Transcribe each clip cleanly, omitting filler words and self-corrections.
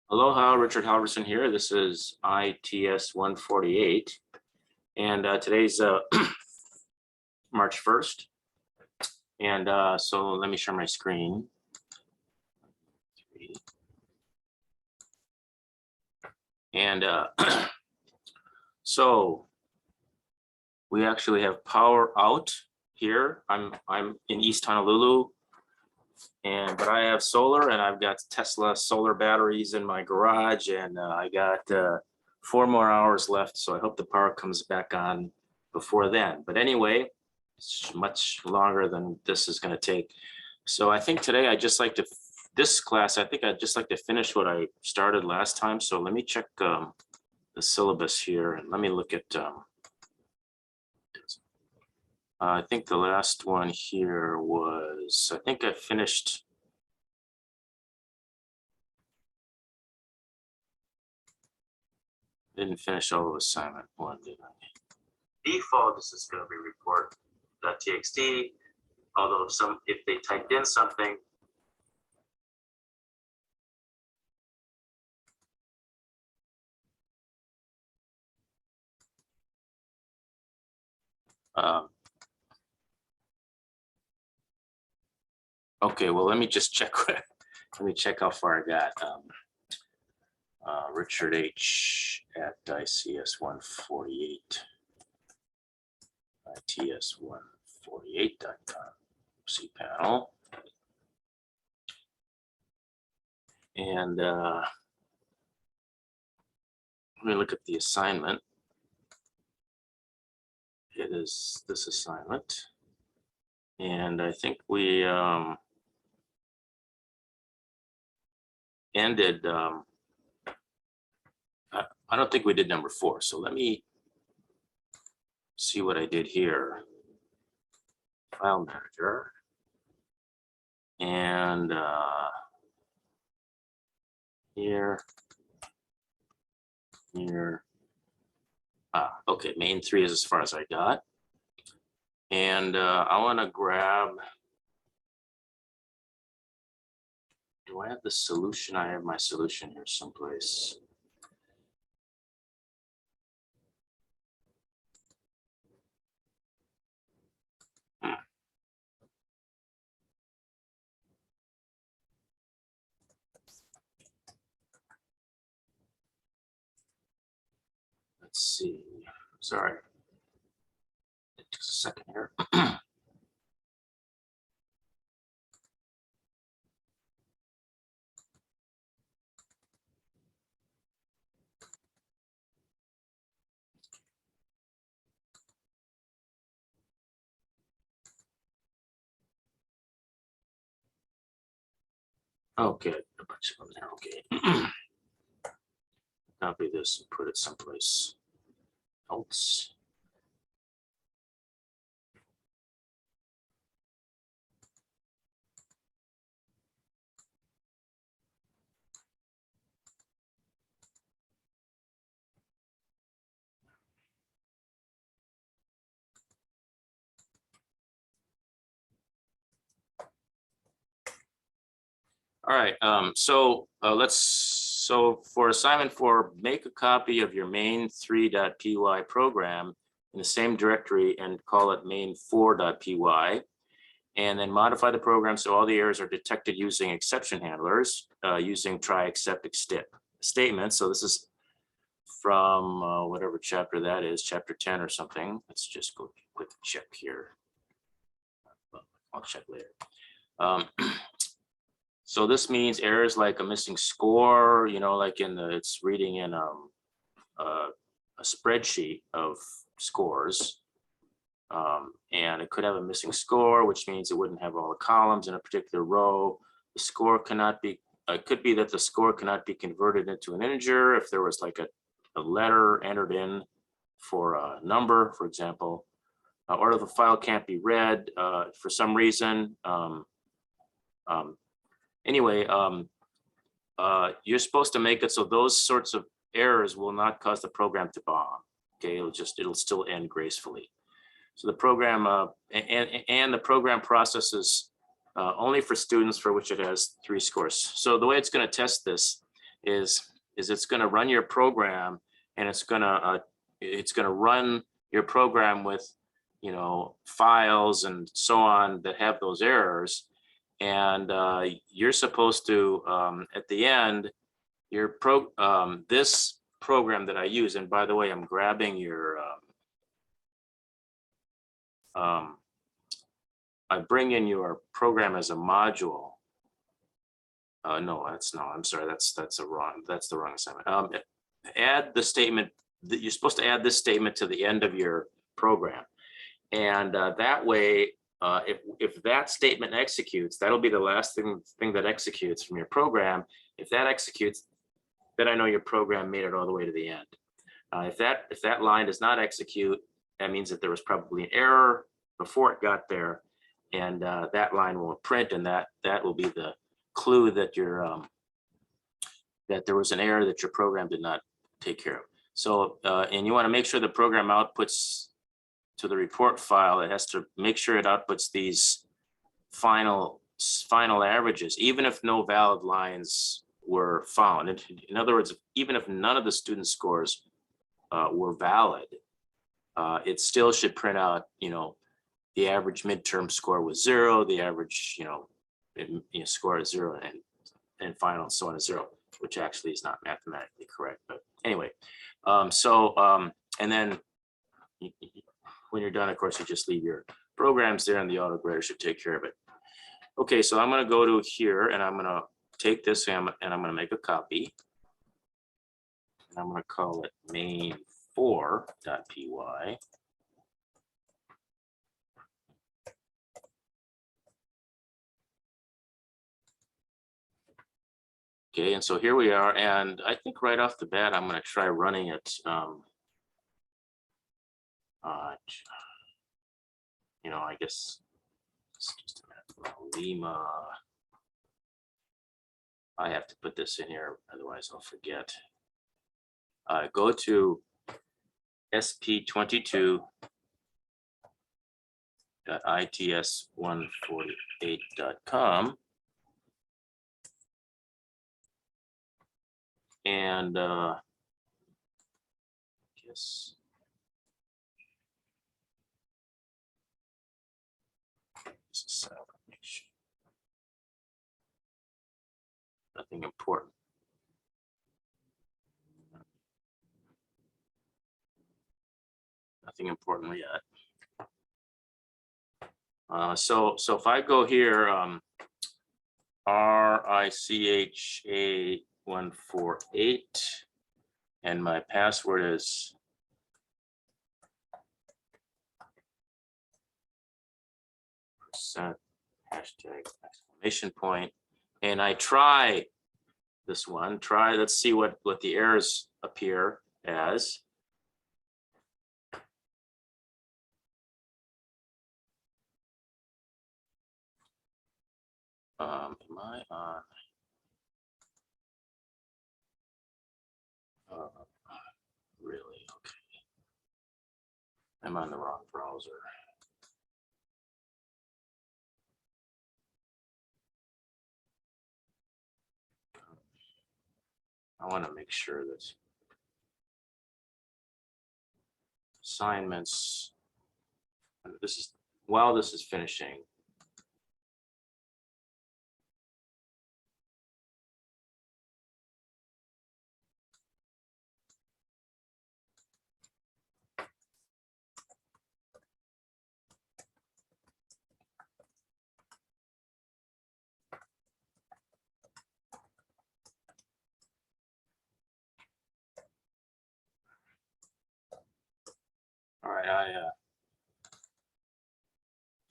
Aloha, Richard Halverson here. This is ITS148, and today's March 1st. And so let me share my screen. And so we actually have power out here. I'm in East Honolulu, but I have solar, and I've got Tesla solar batteries in my garage, and I got 4 more hours left, so I hope the power comes back on before then. But anyway, it's much longer than this is going to take. So I think today this class, I think I'd just like to finish what I started last time. So let me check the syllabus here, and let me look at, I think the last one here was, I think I finished. Didn't finish all of assignment 1, did I? Default, this is going to be report.txt, although if they typed in something, okay, well, let me just check. Let me check how far I got. Richard H at ICS148, ITS148.com, cPanel. And let me look at the assignment. It is this assignment. And I think we ended, I don't think we did number 4. So let me see what I did here. File manager. And here. Okay, main 3 is as far as I got. And I want to grab, do I have the solution? I have my solution here someplace. Let's see, sorry. It took a second here. Okay, a bunch of them there, okay. Copy this and put it someplace else. All right, so for assignment 4, make a copy of your main3.py program in the same directory and call it main4.py, and then modify the program so all the errors are detected using exception handlers, using try, except, statements. So this is from whatever chapter that is, chapter 10 or something. Let's just go quick check here. I'll check later. So this means errors like a missing score, you know, like it's reading in a spreadsheet of scores. And it could have a missing score, which means it wouldn't have all the columns in a particular row. The score cannot be, it could be that the score cannot be converted into an integer if there was like a letter entered in for a number, for example, or if the file can't be read for some reason. Anyway, you're supposed to make it so those sorts of errors will not cause the program to bomb. Okay, it'll still end gracefully. So the program and the program processes only for students for which it has 3 scores. So the way it's going to test this is it's going to run your program, and it's going to run your program with, you know, files and so on that have those errors. And you're supposed to, at the end, this program that I use, and by the way, I'm grabbing your, I bring in your program as a module. No, I'm sorry, that's the wrong assignment. Add the statement that you're supposed to add this statement to the end of your program. And that way, if that statement executes, that'll be the last thing that executes from your program. If that executes, then I know your program made it all the way to the end. If that line does not execute, that means that there was probably an error before it got there, and that line won't print, and that will be the clue that that there was an error that your program did not take care of. So, and you want to make sure the program outputs to the report file. It has to make sure it outputs these final averages, even if no valid lines were found. In other words, even if none of the student scores were valid, it still should print out, you know, the average midterm score was 0, the average, you know, score is 0, and final so on is 0, which actually is not mathematically correct. But anyway, and then when you're done, of course, you just leave your programs there, and the auto grader should take care of it. Okay, so I'm going to go to here, and I'm going to take this and I'm going to make a copy. And I'm going to call it main4.py. Okay, and so here we are, and I think right off the bat, I'm going to try running it. You know, I guess it's just a minute. Lima. I have to put this in here, otherwise I'll forget. Go to sp22.its148.com. And yes. Nothing important. Nothing important yet. So if I go here, RICHA148, and my password is %, and I try this one. Let's see what the errors appear as. Am I on? Really? Okay. I'm on the wrong browser. I want to make sure that assignments, this is, while this is finishing, all right,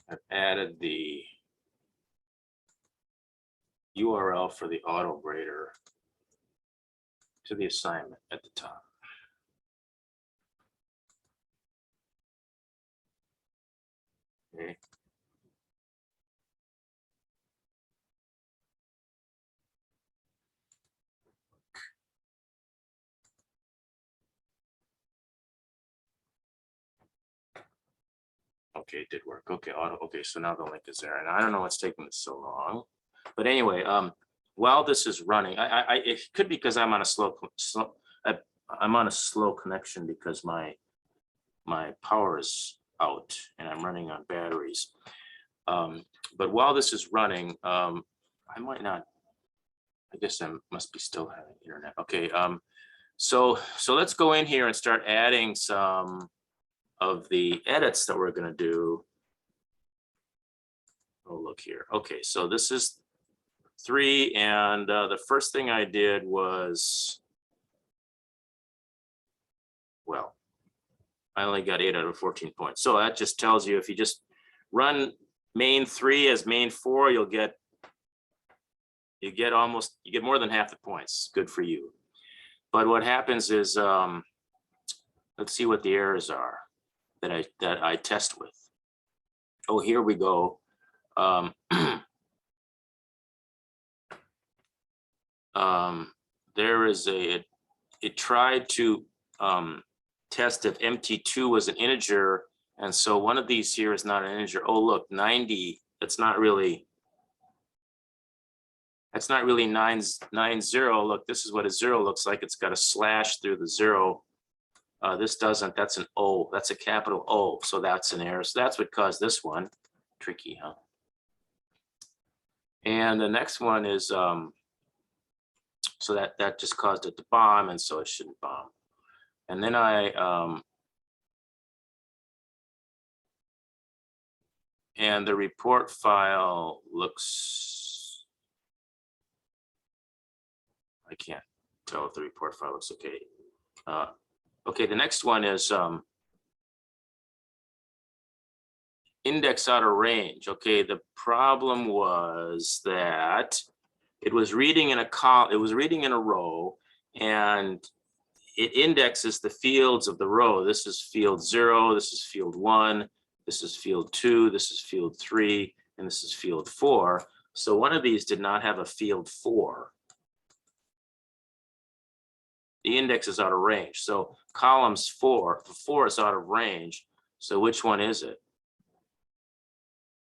I've added the URL for the auto grader to the assignment at the top. Okay. Okay, it did work. Okay, auto. Okay, so now the link is there, and I don't know what's taking this so long, but anyway, while this is running, it could be because I'm on a I'm on a slow connection because my power is out and I'm running on batteries. But while this is running, I might not. I guess I must be still having internet. Okay. So let's go in here and start adding some of the edits that we're going to do. Oh, look here. Okay, so this is 3, and the first thing I did was, well, I only got 8 out of 14 points. So that just tells you if you just run main 3 as main 4, you get more than half the points. Good for you. But what happens is, let's see what the errors are that I test with. Oh, here we go. There is it tried to test if MT2 was an integer, and so one of these here is not an integer. Oh, look, 90. That's not really 990. Look, this is what a 0 looks like. It's got a slash through the 0. This doesn't. That's an O. That's a capital O. So that's an error. So that's what caused this one. Tricky, huh? And the next one is so that just caused it to bomb, and so it shouldn't bomb. And then and the report file looks, I can't tell if the report file looks okay. Okay, the next one is index out of range. Okay, the problem was that it was reading in a column, it was reading in a row, and it indexes the fields of the row. This is field 0, this is field 1, this is field 2, this is field 3, and this is field 4. So one of these did not have a field 4. The index is out of range. So columns 4 is out of range. So which one is it?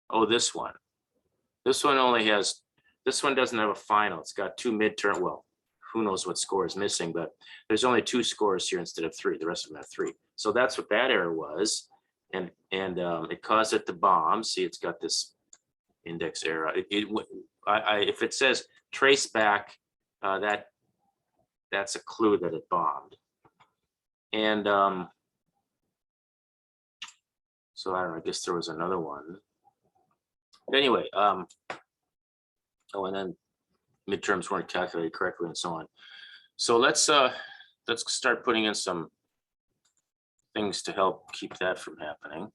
Oh, this one. This one only has, this one doesn't have a final. It's got 2 midterm. Well, who knows what score is missing, but there's only 2 scores here instead of 3. The rest of them have 3. So that's what that error was. And it caused it to bomb. See, it's got this index error. If it says trace back, that's a clue that it bombed. And so I don't know, I guess there was another one. But anyway, oh, and then midterms weren't calculated correctly and so on. So let's start putting in some things to help keep that from happening.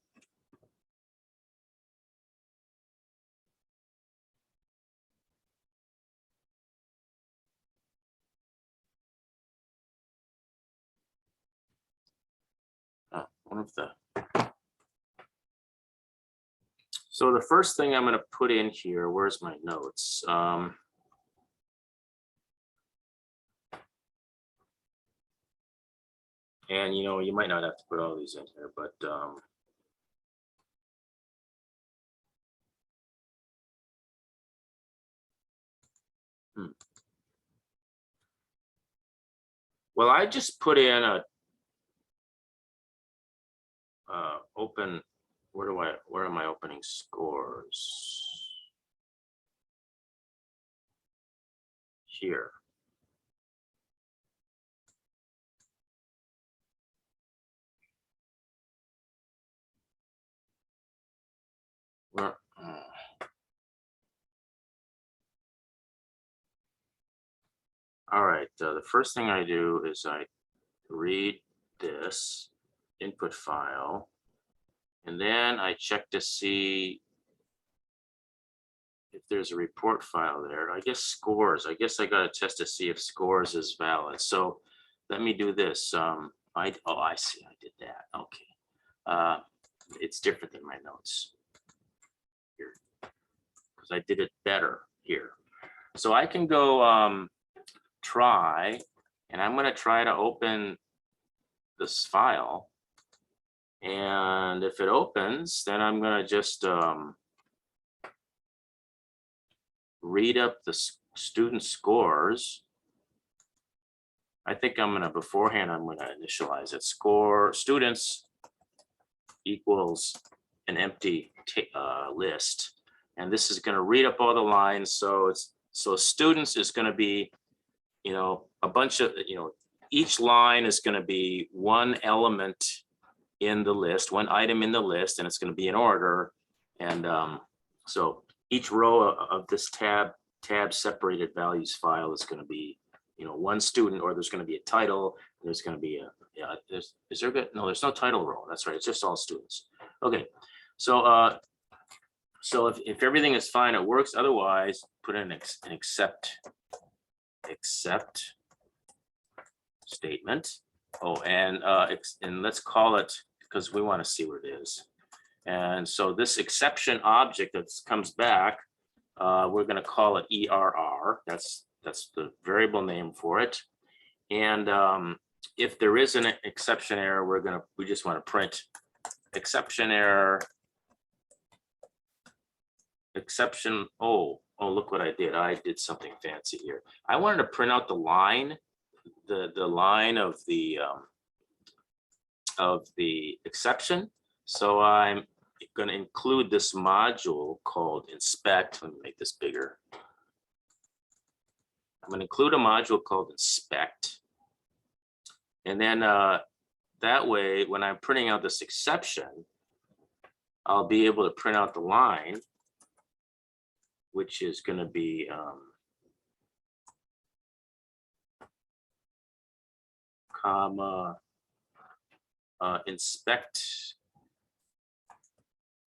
So the first thing I'm going to put in here, where's my notes? And you know, you might not have to put all these in here, but well, I just put in a open. Where am I opening scores? Here. Where? All right. The first thing I do is I read this input file, and then I check to see if there's a report file there. I guess scores. I guess I got to test to see if scores is valid. So let me do this. Oh, I see. I did that. Okay. It's different than my notes here because I did it better here. So I can go try, and I'm going to try to open this file. And if it opens, then I'm going to just read up student scores. I think I'm gonna beforehand, I'm gonna initialize it. Score students equals an empty list. And this is gonna read up all the lines. So students is gonna be, a bunch of, each line is gonna be one element in the list, one item in the list, and it's gonna be in order. And so each row of this tab separated values file is gonna be, one student, or there's going to be a title. There's going to be no, there's no title row. That's right. It's just all students. Okay. So, so if everything is fine, it works. Otherwise, put in an except statement. Oh, and let's call it, because we want to see what it is. And so this exception object that comes back, we're going to call it ERR. That's the variable name for it. And if there is an exception error, we just want to print exception error, exception. Oh, look what I did. I did something fancy here. I wanted to print out the line, the line of the exception. So I'm going to include this module called inspect. Let me make this bigger. I'm going to include a module called inspect. And then that way, when I'm printing out this exception, I'll be able to print out the line, which is going to be comma inspect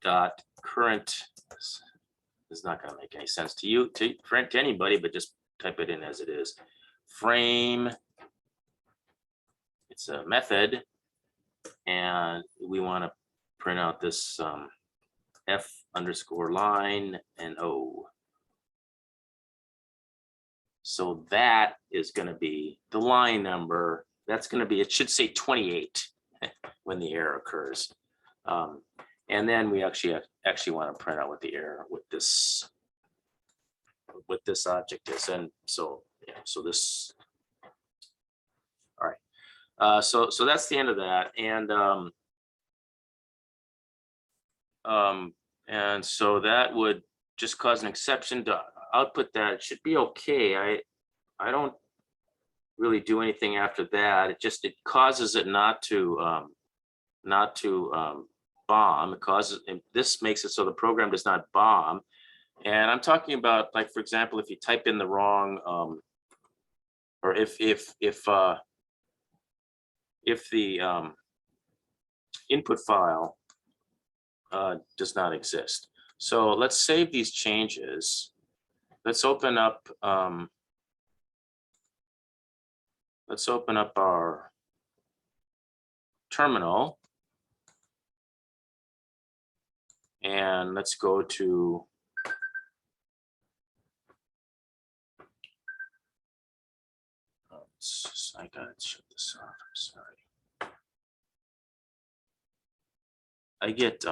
dot current. This is not going to make any sense to you, to anybody, but just type it in as it is. Frame, it's a method, and we want to print out this F underscore line and O. So that is going to be the line number. That's going to be, it should say 28 when the error occurs. And then we actually want to print out what the error with this object is. And so, yeah, so this, all right. So that's the end of that. And so that would just cause an exception to output that. It should be okay. I don't really do anything after that. It causes it not to bomb. This makes it so the program does not bomb. And I'm talking about, like, for example, if you type in the wrong, or if the input file does not exist. So let's save these changes. Let's open up our terminal, and let's go to I gotta shut this off. I'm sorry. I get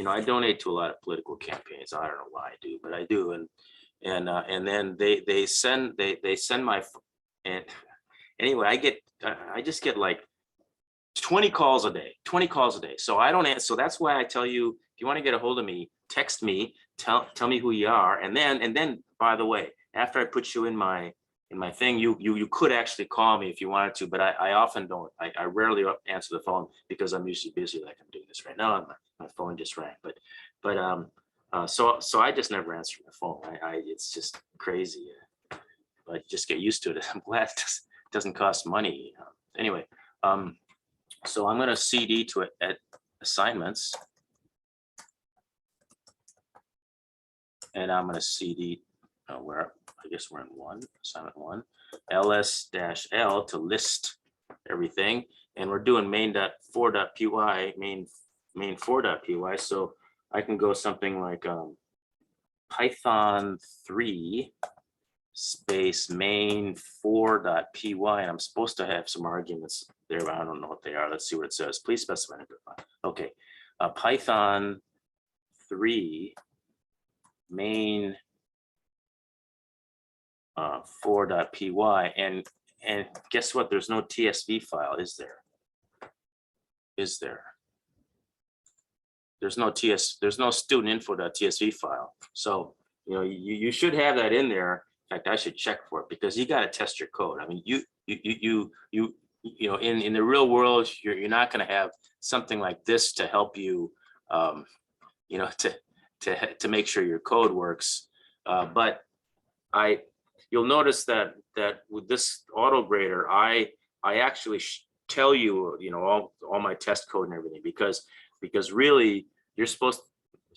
I donate to a lot of political campaigns. I don't know why I do, but I do, and then they send my, and anyway, I just get like 20 calls a day. So I don't answer. So that's why I tell you, if you want to get a hold of me, text me, tell me who you are, and then by the way, after I put you in my thing, you could actually call me if you wanted to, but I often don't. I rarely answer the phone because I'm usually busy, like I'm doing this right now, and my phone just rang. So I just never answer the phone. It's just crazy, but just get used to it. I'm glad it doesn't cost money. Anyway, so I'm going to CD to it at assignments, and I'm going to CD where I guess we're in assignment 1, ls-l to list everything, and we're doing main.4.py, main4.py. So I can go something like Python 3 space main4.py, and I'm supposed to have some arguments there, but I don't know what they are. Let's see what it says. Please specify. Okay, Python 3 main 4.py, and guess what? There's no TSV file, is there? Is there? There's no student info.tsv file. So, you know, you should have that in there. In fact, I should check for it, because you got to test your code. I mean, you know, in the real world, you're not going to have something like this to help you, you know, to make sure your code works. But you'll notice that with this auto grader, I actually tell you, you know, all my test code and everything, because really it's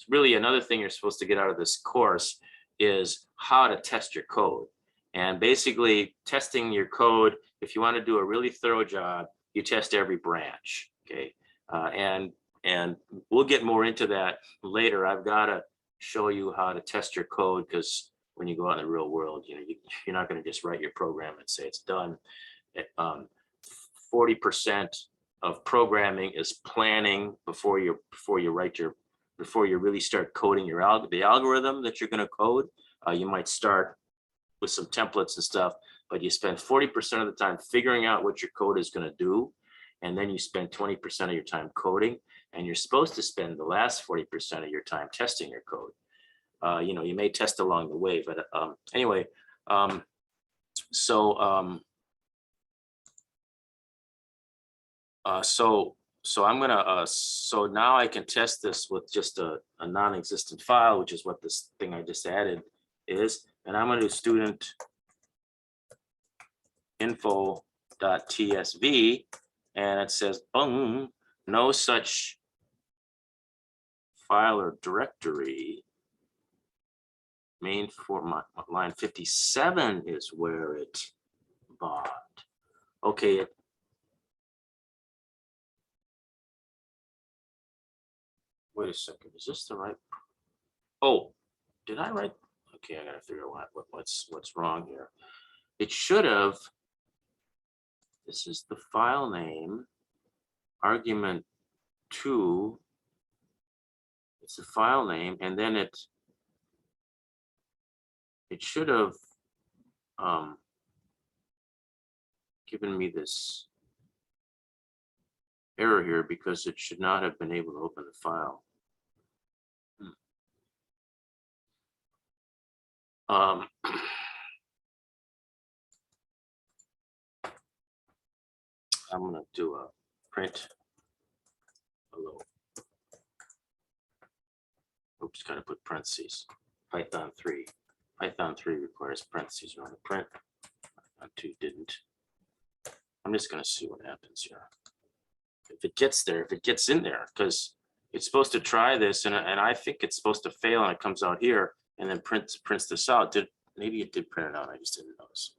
really another thing you're supposed to get out of this course is how to test your code. And basically testing your code, if you want to do a really thorough job, you test every branch. Okay. And we'll get more into that later. I've got to show you how to test your code, because when you go out in the real world, you know, you're not going to just write your program and say it's done. 40% of programming is planning before you really start coding the algorithm that you're going to code. You might start with some templates and stuff, but you spend 40% of the time figuring out what your code is going to do, and then you spend 20% of your time coding, and you're supposed to spend the last 40% of your time testing your code. You know, you may test along the way, but anyway, so I'm gonna so now I can test this with just a non-existent file, which is what this thing I just added is, and I'm gonna do student info.tsv, and it says boom, no such file or directory. Main for line 57 is where it bombed. Okay. Wait a second. Is this the right? Oh, did I write? Okay, I gotta figure out what's wrong here. It should have. This is the file name. Argument 2. It's the file name, and then it should have given me this error here, because it should not have been able to open the file. I'm going to do a print. Hello. Oops, got to put parentheses. Python 3. Python 3 requires parentheses around the print. Python 2 didn't. I'm just going to see what happens here. If it gets there, if it gets in there, because it's supposed to try this, and I think it's supposed to fail, and it comes out here, and then prints this out. Maybe it did print it out, I just didn't notice.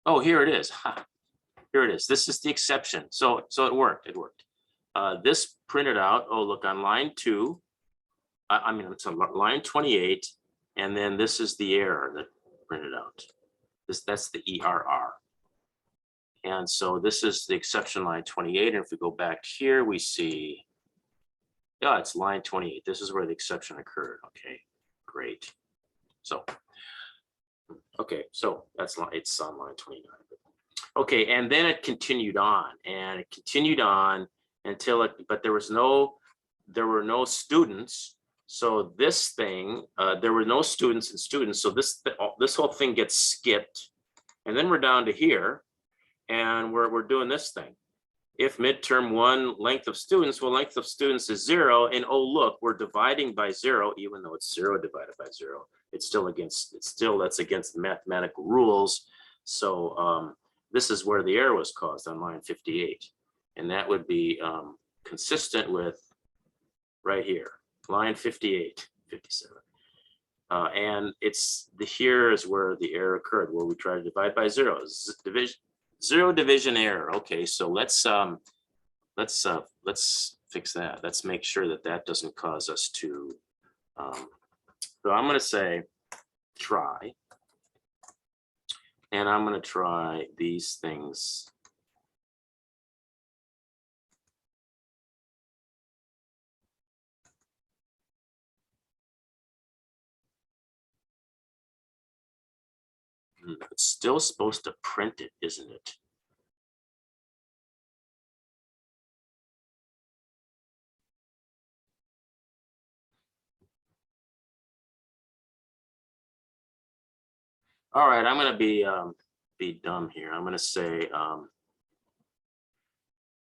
Oh, here it is. Ha. Here it is. This is the exception. So it worked. It worked. This printed out. Oh, look, on line 2. I mean, it's on line 28, and then this is the error that printed out. That's the ERR. And so this is the exception, line 28. And if we go back here, we see, yeah, it's line 28. This is where the exception occurred. Okay, great. So, okay, so it's on line 29. Okay, and then it continued on, and it continued on until but there were no students. So this thing, there were no students and students. So this whole thing gets skipped, and then we're down to here. And we're doing this thing. If midterm 1 length of students, well, length of students is 0. And oh, look, we're dividing by 0, even though it's 0 divided by 0. That's against the mathematical rules. So this is where the error was caused on line 58. And that would be consistent with right here, line 58, 57. And here is where the error occurred, where we try to divide by 0. Zero division error. Okay, so let's fix that. Let's make sure that doesn't cause us to. So I'm going to say try, and I'm going to try these things. It's still supposed to print it, isn't it? All right, I'm going to be dumb here. I'm going to say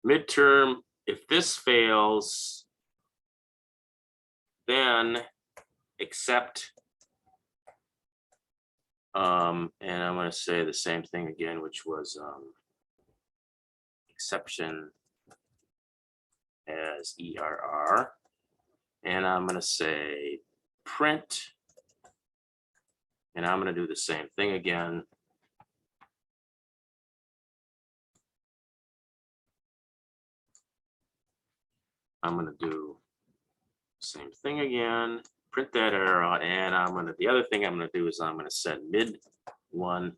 midterm. If this fails, then accept. And I'm going to say the same thing again, which was exception as ERR. And I'm going to say print. And I'm going to do the same thing again. I'm going to do the same thing again, print that error out, and the other thing I'm going to do is I'm going to set mid one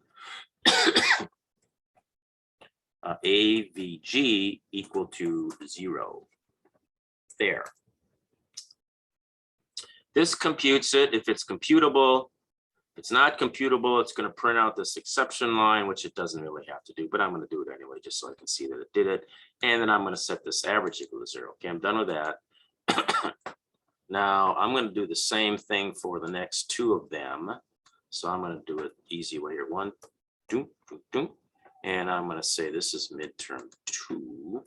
AVG equal to 0. There. This computes it if it's computable. If it's not computable, it's going to print out this exception line, which it doesn't really have to do, but I'm going to do it anyway, just so I can see that it did it. And then I'm going to set this average equal to 0. Okay, I'm done with that. Now I'm going to do the same thing for the next 2 of them. So I'm going to do it easy way here. 1, 2, 2, 2. And I'm going to say this is midterm 2.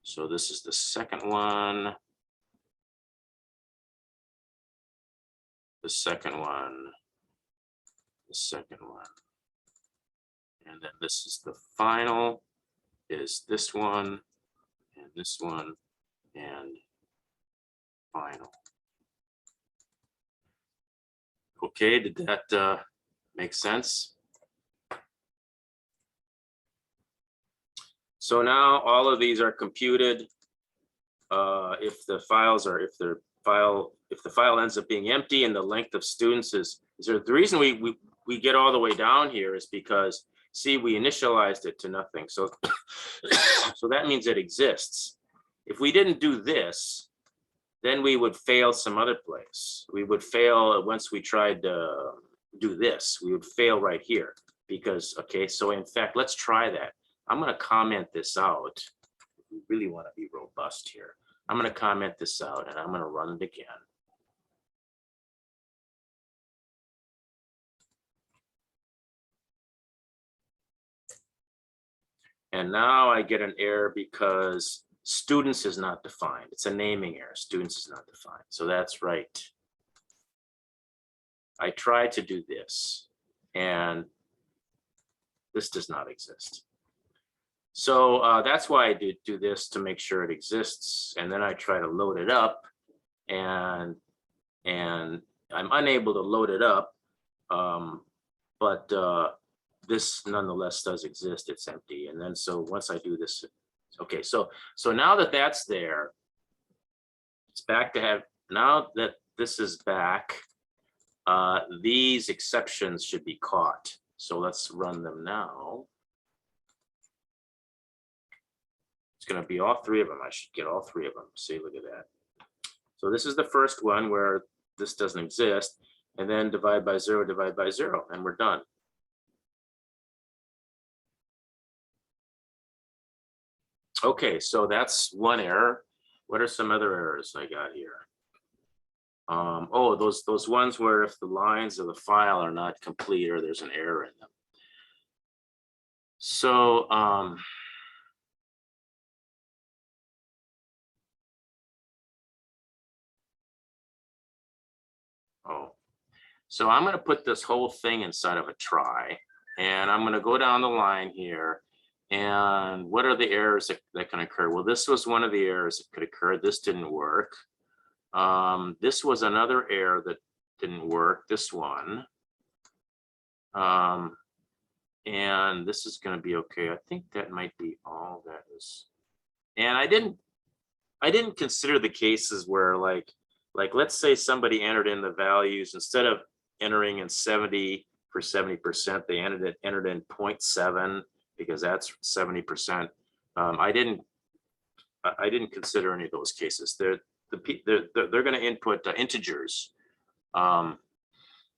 So this is the second one. The second one. The second one. And then this is the final, is this one, and this one, and final. Okay, did that make sense? So now all of these are computed. If the file ends up being empty and the length of students is there, the reason we get all the way down here is because, see, we initialized it to nothing. So so that means it exists. If we didn't do this, then we would fail some other place. We would fail once we tried to do this. We would fail right here because, okay, so in fact, let's try that. I'm going to comment this out. We really want to be robust here. I'm going to comment this out and I'm going to run it again. And now I get an error because students is not defined. It's a naming error. Students is not defined. So that's right. I tried to do this and this does not exist. So that's why I did do this, to make sure it exists. And then I try to load it up and I'm unable to load it up. But this nonetheless does exist. It's empty. And then so once I do this, okay, so now that that's there, it's back to have, now that this is back, these exceptions should be caught. So let's run them now. It's going to be all 3 of them. I should get all 3 of them. See, look at that. So this is the first one where this doesn't exist, and then divide by 0, divide by 0, and we're done. Okay, so that's one error. What are some other errors I got here? Oh, those ones where if the lines of the file are not complete or there's an error in them. So so I'm going to put this whole thing inside of a try, and I'm going to go down the line here. And what are the errors that can occur? Well, this was one of the errors that could occur. This didn't work. This was another error that didn't work, this one. And this is going to be okay. I think that might be all that is. And I didn't consider the cases where like let's say somebody entered in the values, instead of entering in 70 for 70%, they entered in 0.7 because that's 70%. I didn't consider any of those cases. They're going to input integers.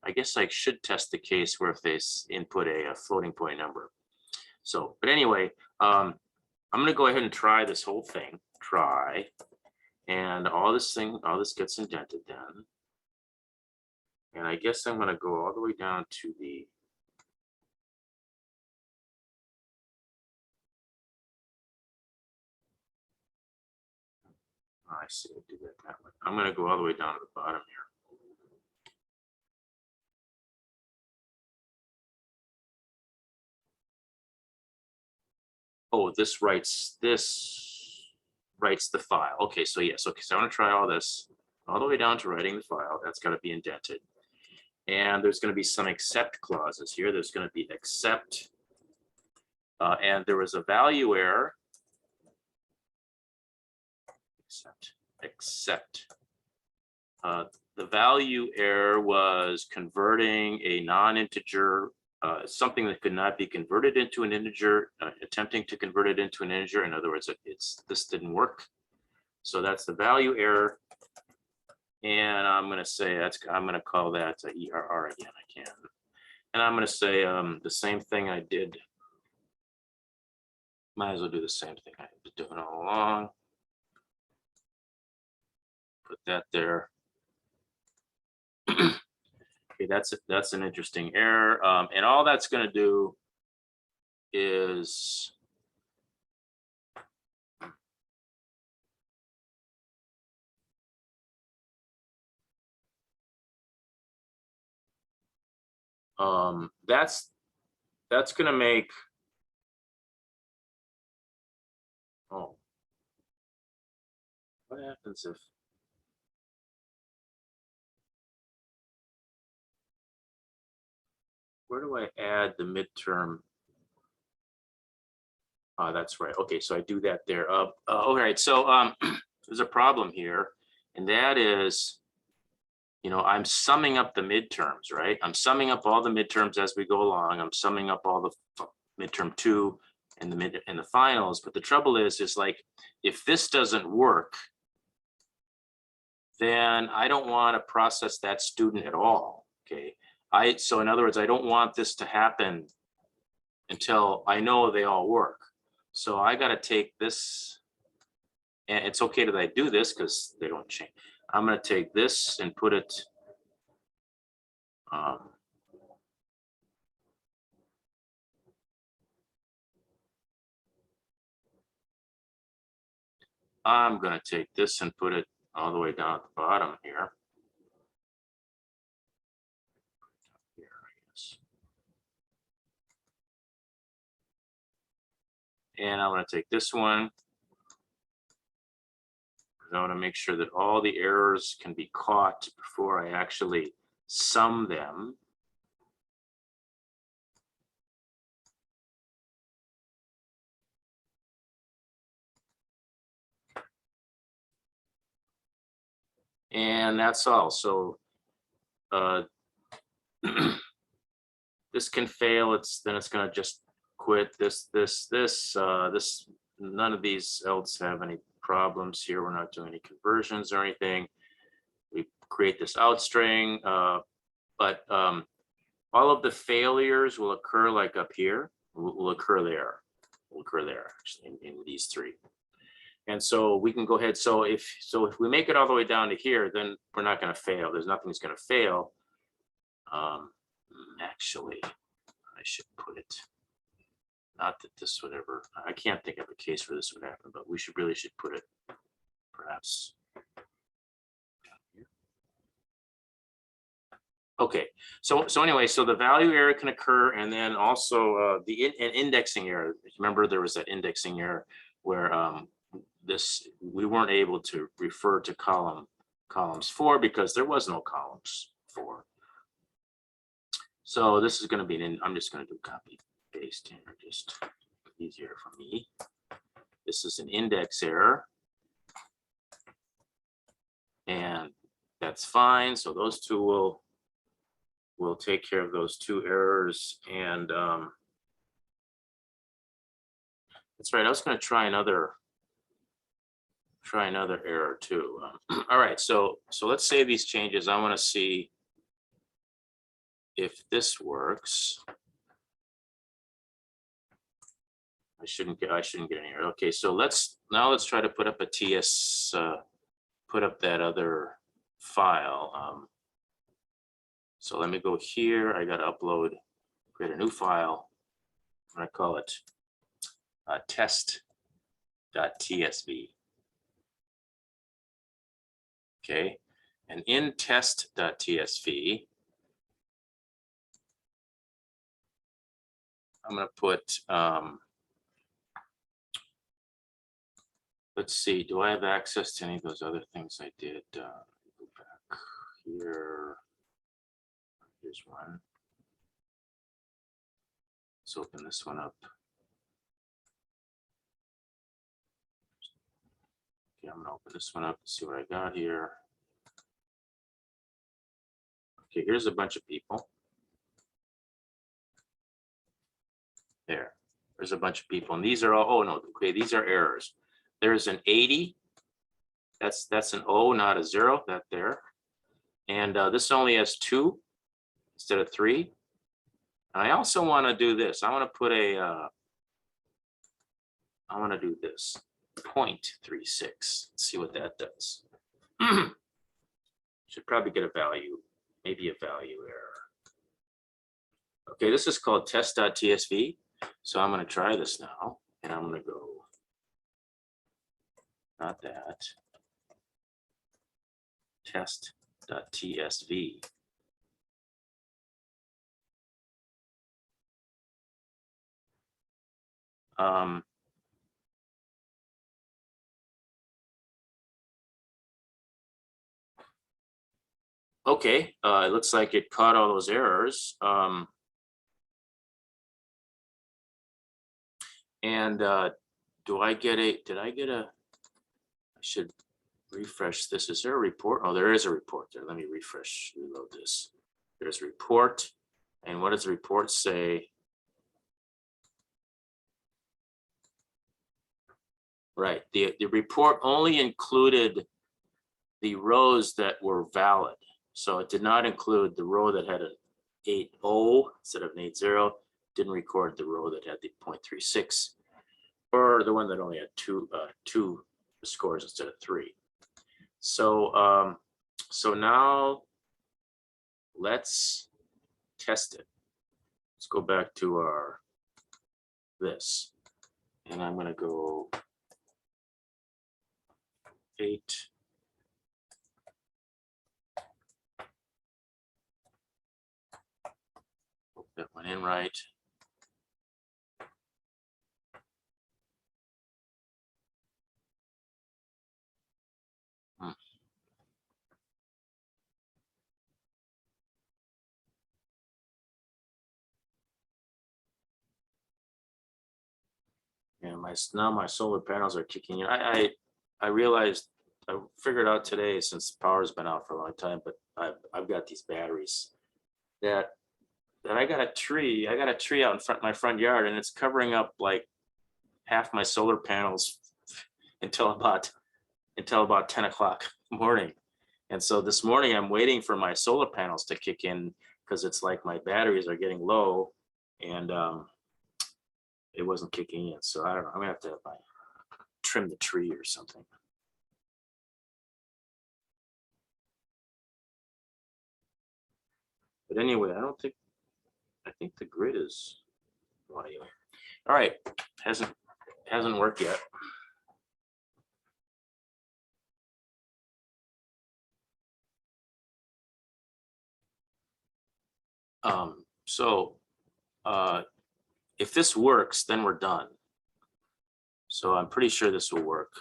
I guess I should test the case where if they input a floating point number. So, but anyway, I'm going to go ahead and try this whole thing. Try, and all this gets indented then. And I guess I'm going to go all the way down to the I see. I do that way. I'm going to go all the way down to the bottom here. Oh, this writes the file. Okay, so yes. Okay, so I want to try all this all the way down to writing the file. That's got to be indented. And there's going to be some except clauses here. There's going to be except, and there was a value error. Except. The value error was converting a non-integer, something that could not be converted into an integer, attempting to convert it into an integer. In other words, this didn't work. So that's the value error. And I'm going to say I'm going to call that ERR again. I can. And I'm going to say the same thing I did. Might as well do the same thing I've been doing all along. Put that there. Okay, that's an interesting error. And all that's going to do is that's going to make, oh, what happens if where do I add the midterm? That's right. Okay, so I do that there. All right, so there's a problem here, and that is, you know, I'm summing up the midterms, right? I'm summing up all the midterms as we go along. I'm summing up all the midterm 2 and the finals. But the trouble is like, if this doesn't work, then I don't want to process that student at all. Okay. So in other words, I don't want this to happen until I know they all work. So I got to take this, and it's okay that I do this because they don't change. I'm going to take this and put it I'm going to take this and put it all the way down at the bottom here. Here, I guess. And I'm going to take this one. I want to make sure that all the errors can be caught before I actually sum them. And that's all. So this can fail. Then it's going to just quit. This. None of these else have any problems here. We're not doing any conversions or anything. We create this out string, but all of the failures will occur like up here. Will occur there. Will occur there actually in these three. And so we can go ahead. So if we make it all the way down to here, then we're not going to fail. There's nothing that's going to fail. Actually, I should put it. Not that this would ever. I can't think of a case where this would happen, but we really should put it perhaps down here. Okay. So anyway, so the value error can occur, and then also an indexing error. Remember, there was that indexing error where we weren't able to refer to columns 4 because there was no columns 4. So this is going to be I'm just going to do copy paste here, just easier for me. This is an index error, and that's fine. So those two will take care of those 2 errors, and that's right. I was going to try another error too. All right, so let's save these changes. I want to see if this works, I shouldn't get any error. Okay, so let's try to put up a TS, put up that other file. So let me go here. I got to upload, create a new file. I'm going to call it test.tsv. Okay, and in test.tsv, I'm going to put, let's see, do I have access to any of those other things I did? Go back here. Here's one. Let's open this one up. Okay, I'm gonna open this one up and see what I got here. Okay, here's a bunch of people. There's a bunch of people, and these are all, oh no, okay, these are errors. There's an 80. That's an O, not a 0, that there. And this only has 2 instead of 3. And I also want to do this. I want to put a, I want to do this, 0.36. Let's see what that does. Should probably get a value, maybe a value error. Okay, this is called test.tsv. So I'm going to try this now, and I'm going to go, not that, test.tsv. Okay, it looks like it caught all those errors. And do I get a, did I get a, I should refresh this. Is there a report? Oh, there is a report there. Let me refresh, reload this. There's a report. And what does the report say? Right, the report only included the rows that were valid. So it did not include the row that had an 8.0 instead of an 8.0, didn't record the row that had the 0.36, or the one that only had two scores instead of 3. So, so now let's test it. Let's go back to our this, and I'm going to go 8. Hope that went in right. Yeah, now my solar panels are kicking in. I realized, I figured out today, since power's been out for a long time, but I've got these batteries that I got a tree out in front my front yard, and it's covering up like half my solar panels until about 10 o'clock in the morning. And so this morning I'm waiting for my solar panels to kick in, because it's like my batteries are getting low, and it wasn't kicking in. So I don't know, I'm gonna have to trim the tree or something. But anyway, I think the grid is, well, anyway. All right, hasn't worked yet. So if this works, then we're done. So I'm pretty sure this will work.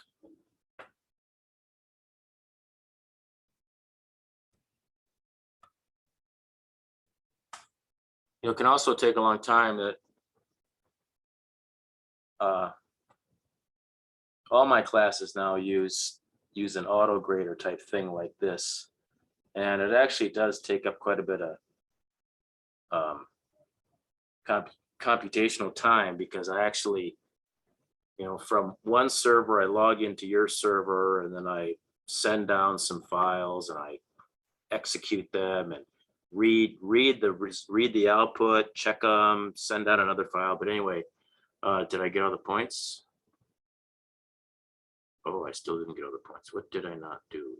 It can also take a long time. That all my classes now use an auto grader type thing like this, and it actually does take up quite a bit of computational time, because I actually, from one server I log into your server, and then I send down some files and I execute them, and read the output, check them, send out another file. But anyway, did I get all the points? Oh, I still didn't get all the points. What did I not do?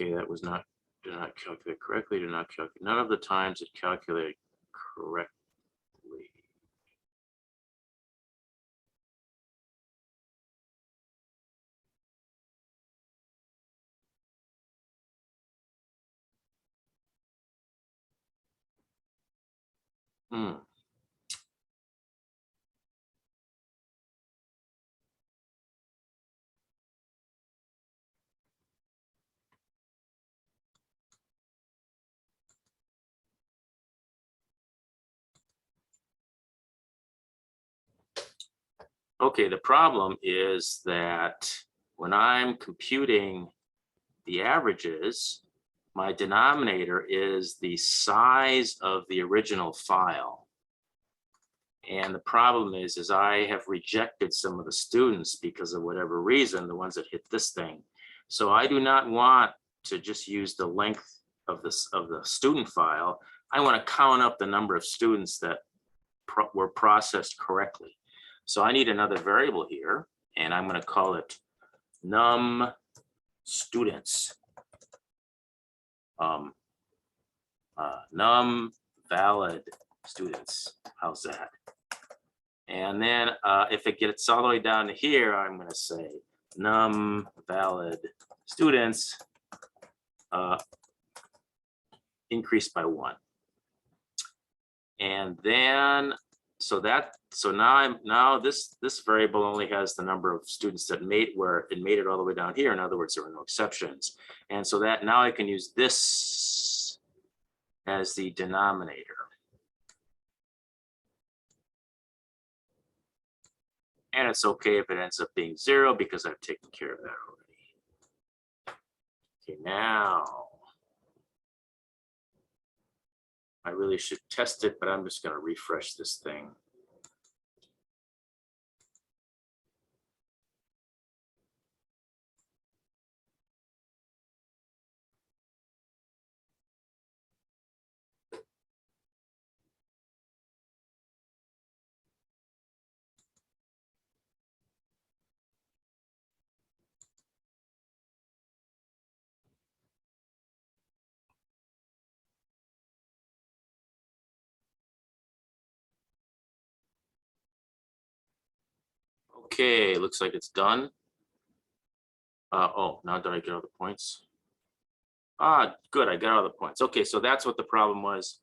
Okay, that was not, did not calculate correctly, did not calculate. None of the times it calculated correctly. Hmm. Okay, the problem is that when I'm computing the averages, my denominator is the size of the original file. And the problem is I have rejected some of the students because of whatever reason, the ones that hit this thing. So I do not want to just use the length of the student file. I want to count up the number of students that were processed correctly. So I need another variable here, and I'm going to call it num students. Num valid students. How's that? And then if it gets all the way down to here, I'm going to say num valid students increased by 1. And then so now this variable only has the number of students that made where it made it all the way down here. In other words, there were no exceptions. And so that now I can use this as the denominator. And it's okay if it ends up being 0 because I've taken care of that already. Okay, now I really should test it, but I'm just going to refresh this thing. Okay, looks like it's done. Oh, now did I get all the points? Ah, good, I got all the points. Okay, so that's what the problem was.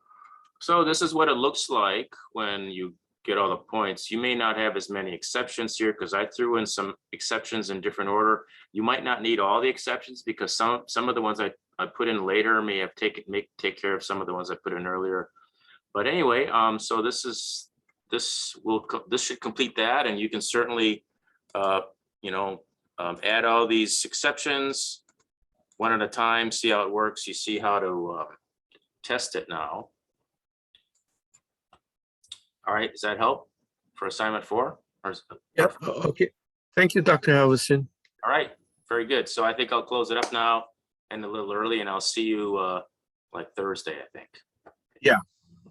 So this is what it looks like when you get all the points. You may not have as many exceptions here because I threw in some exceptions in different order. You might not need all the exceptions because some of the ones I put in later may have take care of some of the ones I put in earlier. But anyway, so this should complete that, and you can certainly add all these exceptions one at a time, see how it works. You see how to test it now. All right, does that help for assignment 4? Yeah, okay. Thank you, Dr. Halverson. All right, very good. So I think I'll close it up now and a little early, and I'll see you like Thursday, I think. Yeah,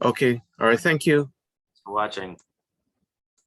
okay. All right, thank you. Thanks for watching.